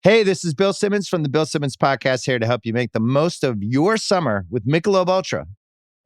Hey, this is Bill Simmons from the Bill Simmons Podcast, here to help you make the most of your summer with Michelob Ultra,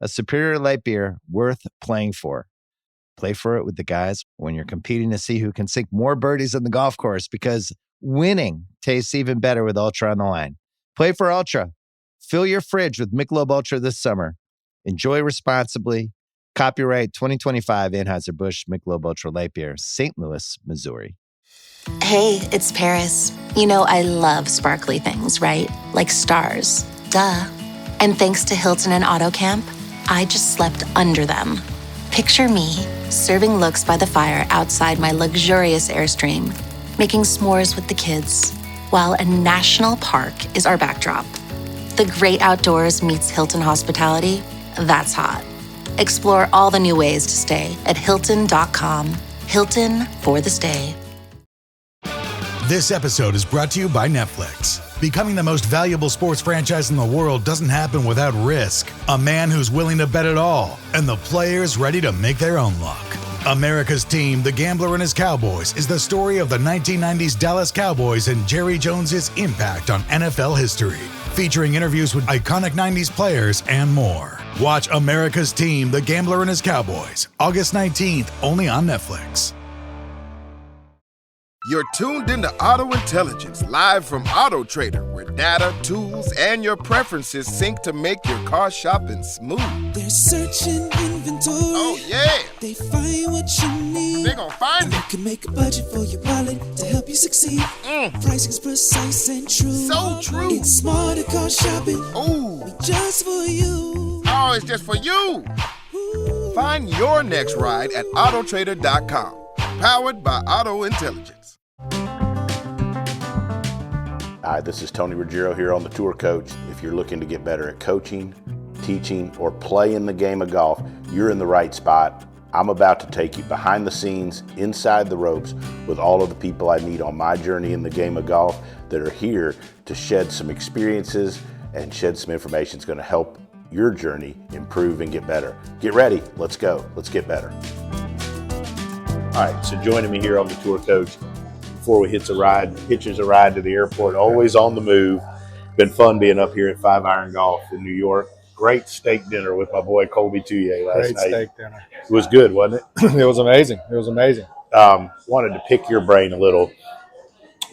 a superior light beer worth playing for. Play for it with the guys when you're competing to see who can sink more birdies on the golf course, because winning tastes even better with Ultra on the line. Play for Ultra. Fill your fridge with Michelob Ultra this summer. Enjoy responsibly. Copyright 2025 Anheuser-Busch Michelob Ultra Light Beer, St. Louis, Missouri. Hey, it's Paris. You know I love sparkly things, right? Like stars. Duh. And thanks to Hilton and AutoCamp, I just slept under them. Picture me serving looks by the fire outside my luxurious Airstream, making s'mores with the kids, while a national park is our backdrop. The great outdoors meets Hilton hospitality. That's hot. Explore all the new ways to stay at Hilton.com. Hilton for the stay. This episode is brought to you by Netflix. Becoming the most valuable sports franchise in the world doesn't happen without risk. A man who's willing to bet it all, and the players ready to make their own luck. America's Team, The Gambler and His Cowboys, is the story of the 1990s Dallas Cowboys and Jerry Jones's impact on NFL history. Featuring interviews with iconic 90s players and more. Watch America's Team, The Gambler and His Cowboys, August 19th, only on Netflix. You're tuned into Auto Intelligence, live from Auto Trader, where data, tools, and your preferences sync to make your car shopping smooth. They're searching inventory. Oh, yeah. They find what you need. They're gonna find it. You can make a budget for your wallet to help you succeed. Pricing's precise and true. So true. It's smarter car shopping. Ooh. Just for you. Oh, it's just for you. Ooh. Find your next ride at autotrader.com. Powered by Auto Intelligence. Hi, this is Tony Ruggiero here on The Tour Coach. If you're looking to get better at coaching, teaching, or playing the game of golf, you're in the right spot. I'm about to take you behind the scenes, inside the ropes, with all of the people I meet on my journey in the game of golf that are here to shed some experiences and shed some information that's going to help your journey improve and get better. Get ready. Let's go. Let's get better. All right, so joining me here on The Tour Coach before we hitches a ride to the airport, always on the move. Been fun being up here at 5 Iron Golf in New York. Great steak dinner with my boy Kolby Tullier last night. Great steak dinner. It was good, wasn't it? It was amazing. It was amazing. Wanted to pick your brain a little.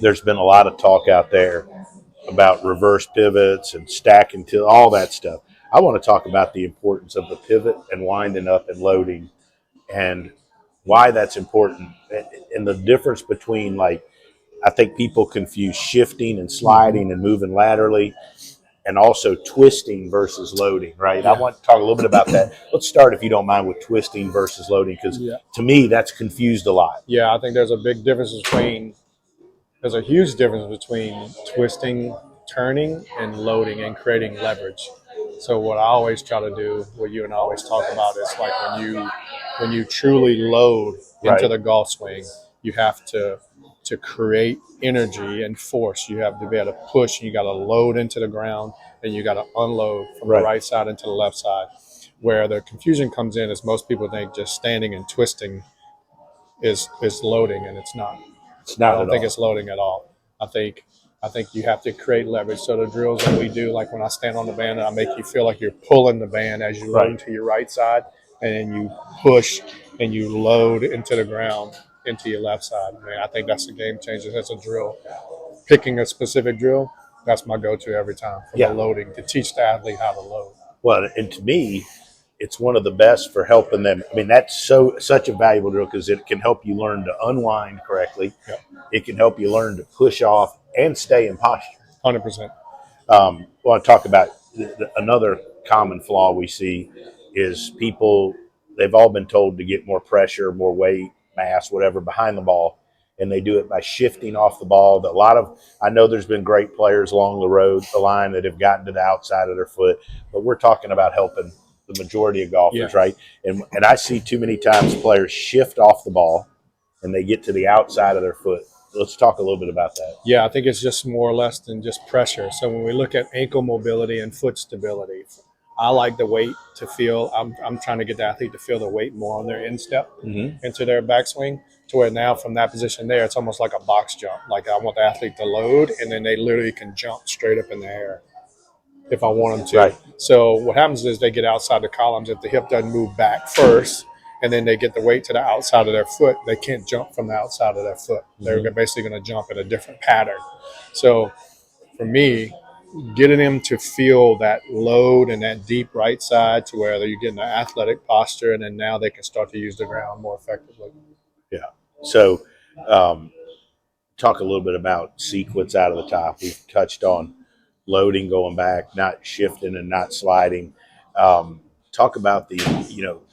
There's been a lot of talk out there about reverse pivots and stacking till all that stuff. I want to talk about the importance of the pivot and winding up and loading, and why that's important, and the difference between, like, I think people confuse shifting and sliding and moving laterally, and also twisting versus loading, right? Yeah. I want to talk a little bit about that. Let's start, if you don't mind, with twisting versus loading, because to me, that's confused a lot. Yeah, I think there's a huge difference between twisting, turning, and loading and creating leverage. So what I always try to do, what you and I always talk about, is like when you truly load into the golf swing, you have to create energy and force. You have to be able to push, and you got to load into the ground, and you got to unload from the right side into the left side. Where the confusion comes in is most people think just standing and twisting is loading, and it's not. I don't think it's loading at all. I think you have to create leverage. So the drills that we do, like when I stand on the band, I make you feel like you're pulling the band as you load to your right side, and then you push and you load into the ground into your left side. Man, I think that's a game changer. That's a drill. Picking a specific drill, that's my go-to every time for the loading, to teach the athlete how to load. Well, and to me, it's one of the best for helping them. I mean, that's such a valuable drill, because it can help you learn to unwind correctly. Yep. It can help you learn to push off and stay in posture. 100%. I want to talk about another common flaw we see is people, they've all been told to get more pressure, more weight, mass, whatever, behind the ball, and they do it by shifting off the ball. I know there's been great players along the line that have gotten to the outside of their foot, but we're talking about helping the majority of golfers, right? And I see too many times players shift off the ball and they get to the outside of their foot. Let's talk a little bit about that. Yeah, I think it's just more or less than just pressure. So when we look at ankle mobility and foot stability, I like the weight to feel. I'm trying to get the athlete to feel the weight more on their instep into their backswing, to where now from that position there, it's almost like a box jump. Like I want the athlete to load, and then they literally can jump straight up in the air if I want them to. Right. So what happens is they get outside the columns. If the hip doesn't move back first, and then they get the weight to the outside of their foot, they can't jump from the outside of their foot. They're basically going to jump in a different pattern. So for me, getting them to feel that load and that deep right side to where you're getting an athletic posture, and then now they can start to use the ground more effectively. Yeah. So talk a little bit about sequence out of the top. We've touched on loading, going back, not shifting and not sliding. Talk about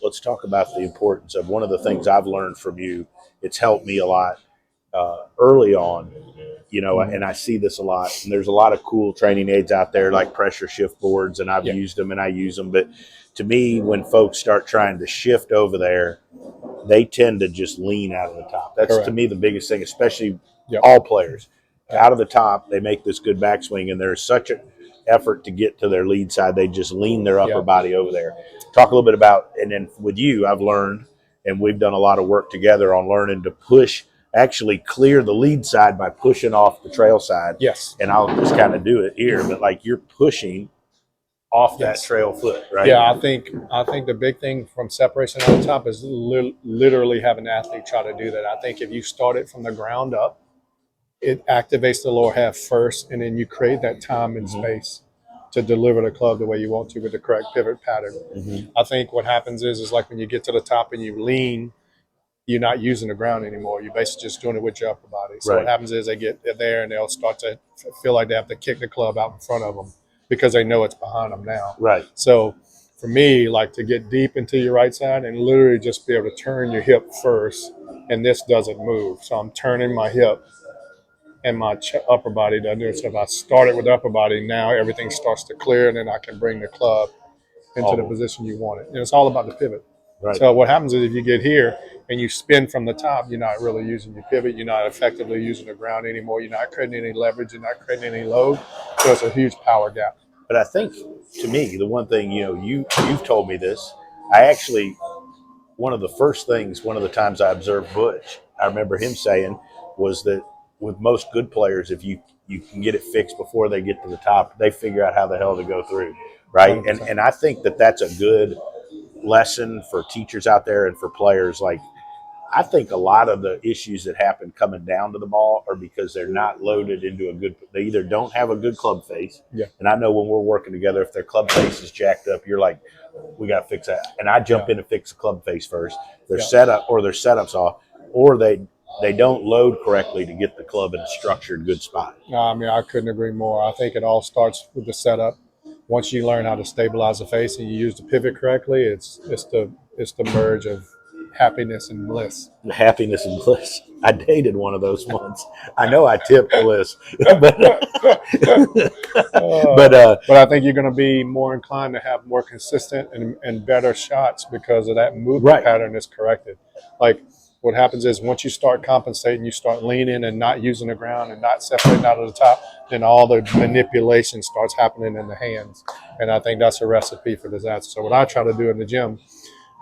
let's talk about the importance of one of the things I've learned from you. It's helped me a lot early on, and I see this a lot. And there's a lot of cool training aids out there like pressure shift boards, and I've used them and I use them. But to me, when folks start trying to shift over there, they tend to just lean out of the top. That's Correct. To me the biggest thing, especially all players. Out of the top, they make this good backswing, and there's such an effort to get to their lead side. They just lean their upper body over there. Talk a little bit about, and then with you, I've learned, and we've done a lot of work together on learning to push, actually clear the lead side by pushing off the trail side. Yes. And I'll just kind of do it here, but like you're pushing off that trail foot, right? Yeah, I think the big thing from separation on the top is literally having the athlete try to do that. I think if you start it from the ground up, it activates the lower half first, and then you create that time and space to deliver the club the way you want to with the correct pivot pattern. I think what happens is like when you get to the top and you lean, you're not using the ground anymore. You're basically just doing it with your upper body. So what happens is they get there and they'll start to feel like they have to kick the club out in front of them because they know it's behind them now. Right. So for me, like to get deep into your right side and literally just be able to turn your hip first, and this doesn't move. So I'm turning my hip and my upper body doesn't do it. So if I start it with the upper body, now everything starts to clear, and then I can bring the club into the position you want it. And it's all about the pivot. Right. So what happens is if you get here and you spin from the top, you're not really using your pivot. You're not effectively using the ground anymore. You're not creating any leverage. You're not creating any load. So it's a huge power gap. But I think, to me, the one thing, you've told me this. I actually, one of the times I observed Butch, I remember him saying was that with most good players, if you can get it fixed before they get to the top, they figure out how the hell to go through, right? 100%. And I think that's a good lesson for teachers out there and for players. Like, I think a lot of the issues that happen coming down to the ball are because they're not loaded into they either don't have a good club face. Yeah. And I know when we're working together, if their club face is jacked up, you're like, we got to fix that. And I jump in to fix the club face first. Their setup or their setup's off, or they don't load correctly to get the club in a structured good spot. I mean, I couldn't agree more. I think it all starts with the setup. Once you learn how to stabilize the face and you use the pivot correctly, it's the merge of happiness and bliss. Happiness and bliss. I dated one of those once. I know I tipped bliss, but I think you're going to be more inclined to have more consistent and better shots because of that movement pattern is corrected. Like what happens is once you start compensating, you start leaning and not using the ground and not separating out of the top, then all the manipulation starts happening in the hands. And I think that's a recipe for disaster. So what I try to do in the gym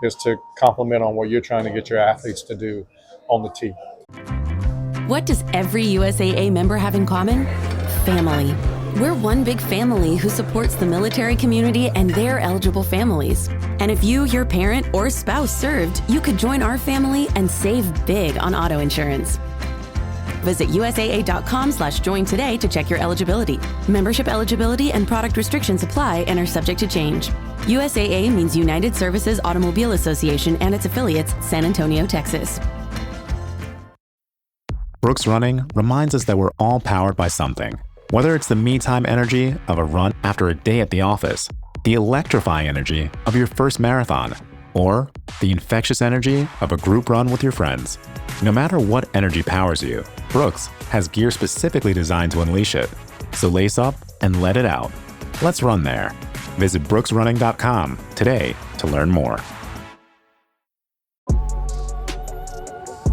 is to compliment on what you're trying to get your athletes to do on the tee. What does every USAA member have in common? Family. We're one big family who supports the military community and their eligible families. And if you, your parent, or spouse served, you could join our family and save big on auto insurance. Visit USAA.com/join today to check your eligibility. Membership eligibility and product restrictions apply and are subject to change. USAA means United Services Automobile Association and its affiliates, San Antonio, Texas. Brooks Running reminds us that we're all powered by something. Whether it's the me-time energy of a run after a day at the office, the electrifying energy of your first marathon, or the infectious energy of a group run with your friends. No matter what energy powers you, Brooks has gear specifically designed to unleash it. So lace up and let it out. Let's run there. Visit brooksrunning.com today to learn more.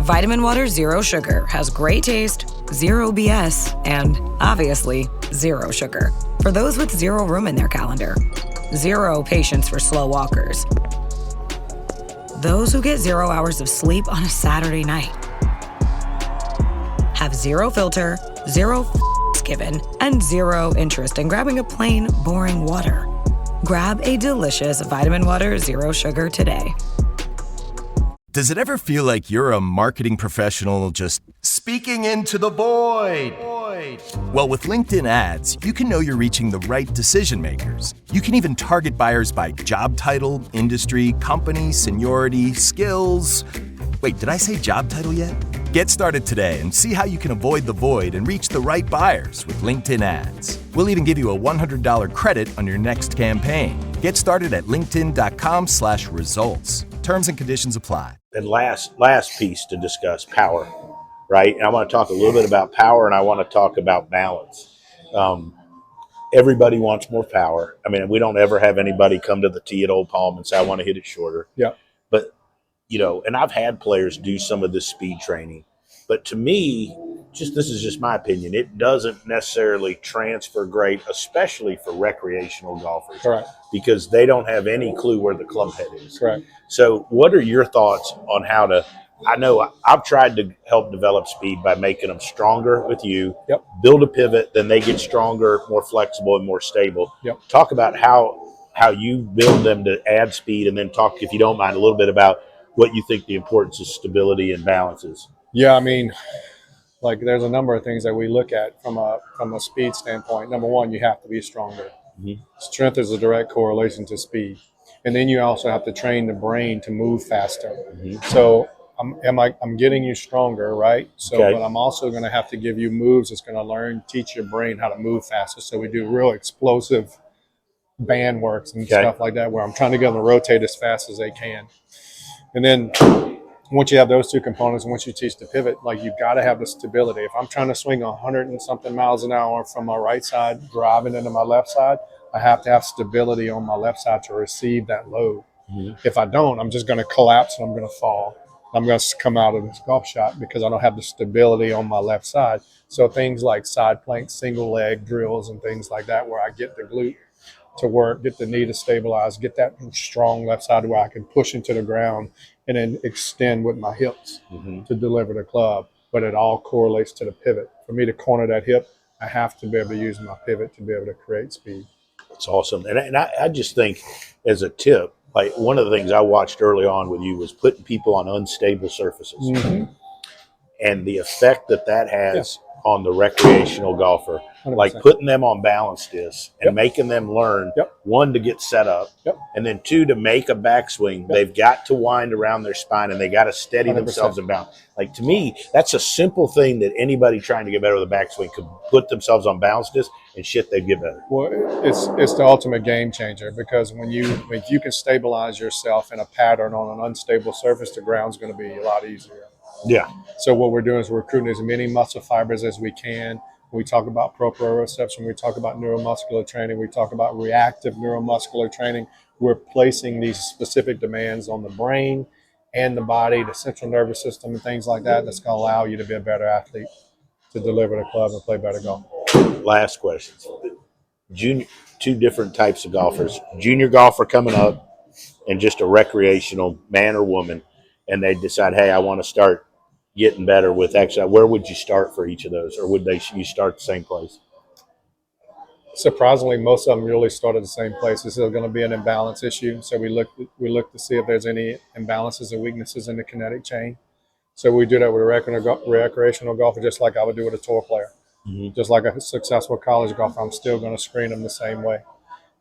Vitamin Water Zero Sugar has great taste, zero BS, and obviously zero sugar. For those with zero room in their calendar. zero patience for slow walkers. Those who get 0 hours of sleep on a Saturday night have zero filter, zero given, and zero interest in grabbing a plain, boring water. Grab a delicious vitamin water, zero sugar today. Does it ever feel like you're a marketing professional just speaking into the void? Well, with LinkedIn ads, you can know you're reaching the right decision makers. You can even target buyers by job title, industry, company, seniority, skills. Wait, did I say job title yet? Get started today and see how you can avoid the void and reach the right buyers with LinkedIn ads. We'll even give you a $100 credit on your next campaign. Get started at linkedin.com/results. Terms and conditions apply. And last piece to discuss, power, right? And I want to talk a little bit about power, and I want to talk about balance. Everybody wants more power. I mean, we don't ever have anybody come to the tee at Old Palm and say, I want to hit it shorter. Yeah. But, and I've had players do some of this speed training. But to me, this is just my opinion, it doesn't necessarily transfer great, especially for recreational golfers. Correct. Because they don't have any clue where the club head is. Correct. So what are your thoughts on how to – I know I've tried to help develop speed by making them stronger with you, Yep. build a pivot, then they get stronger, more flexible, and more stable. Yep. Talk about how you build them to add speed, and then talk, if you don't mind, a little bit about what you think the importance of stability and balance is. Yeah, I mean, like there's a number of things that we look at from a speed standpoint. Number one, you have to be stronger. Mm-hmm. Strength is a direct correlation to speed. And then you also have to train the brain to move faster. Mm-hmm. So I'm getting you stronger, right? So, Okay. But I'm also going to have to give you moves that's going to teach your brain how to move faster. So we do real explosive band works and stuff like that, where I'm trying to get them to rotate as fast as they can. And then once you have those two components, and once you teach the pivot, like you've got to have the stability. If I'm trying to swing 100 and something miles an hour from my right side, driving into my left side, I have to have stability on my left side to receive that load. Mm-hmm. If I don't, I'm just going to collapse and I'm going to fall. I'm going to come out of this golf shot because I don't have the stability on my left side. So things like side plank, single leg drills and things like that, where I get the glute to work, get the knee to stabilize, get that strong left side where I can push into the ground and then extend with my hips to deliver the club. But it all correlates to the pivot. For me to corner that hip, I have to be able to use my pivot to be able to create speed. That's awesome. And I just think, as a tip, like one of the things I watched early on with you was putting people on unstable surfaces. Mm-hmm. And the effect that has on the recreational golfer, 100%. like putting them on balance discs and making them learn, one, to get set up, and then two, to make a backswing. They've got to wind around their spine and they got to steady 100%. themselves in balance. Like, to me, that's a simple thing that anybody trying to get better with a backswing could put themselves on balance discs, and they'd get better. Well, it's the ultimate game changer, because if you can stabilize yourself in a pattern on an unstable surface, the ground's going to be a lot easier. Yeah. So what we're doing is we're recruiting as many muscle fibers as we can. When we talk about proprioception, we talk about neuromuscular training, we talk about reactive neuromuscular training. We're placing these specific demands on the brain and the body, the central nervous system, and things like that. That's going to allow you to be a better athlete, to deliver the club and play better golf. Last questions. Two different types of golfers. Junior golfer coming up and just a recreational man or woman, and they decide, hey, I want to start getting better with exercise. Where would you start for each of those, or would you start the same place? Surprisingly, most of them really start at the same place. This is going to be an imbalance issue. So we look to see if there's any imbalances or weaknesses in the kinetic chain. So we do that with a recreational golfer, just like I would do with a tour player. Mm-hmm. Just like a successful college golfer, I'm still going to screen them the same way.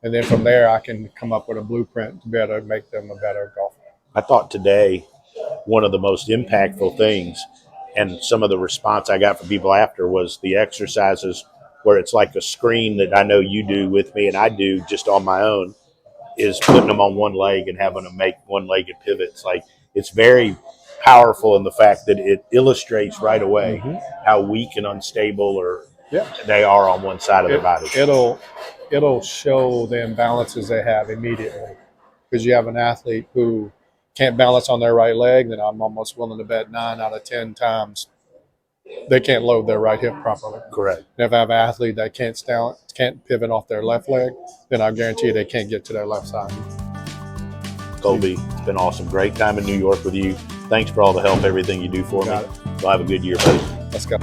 And then from there, I can come up with a blueprint to be able to make them a better golfer. I thought today one of the most impactful things, and some of the response I got from people after, was the exercises where it's like a screen that I know you do with me and I do just on my own, is putting them on one leg and having them make one-legged pivots. Like, it's very powerful in the fact that it illustrates right away how weak and unstable they are on one side of their body. It'll show the imbalances they have immediately. Because you have an athlete who can't balance on their right leg, then I'm almost willing to bet 9 out of 10 times they can't load their right hip properly. Correct. And if I have an athlete that can't pivot off their left leg, then I guarantee you they can't get to their left side. Kolby, it's been awesome. Great time in New York with you. Thanks for all the help, everything you do for me. Got it. Well, have a good year, buddy. Let's go.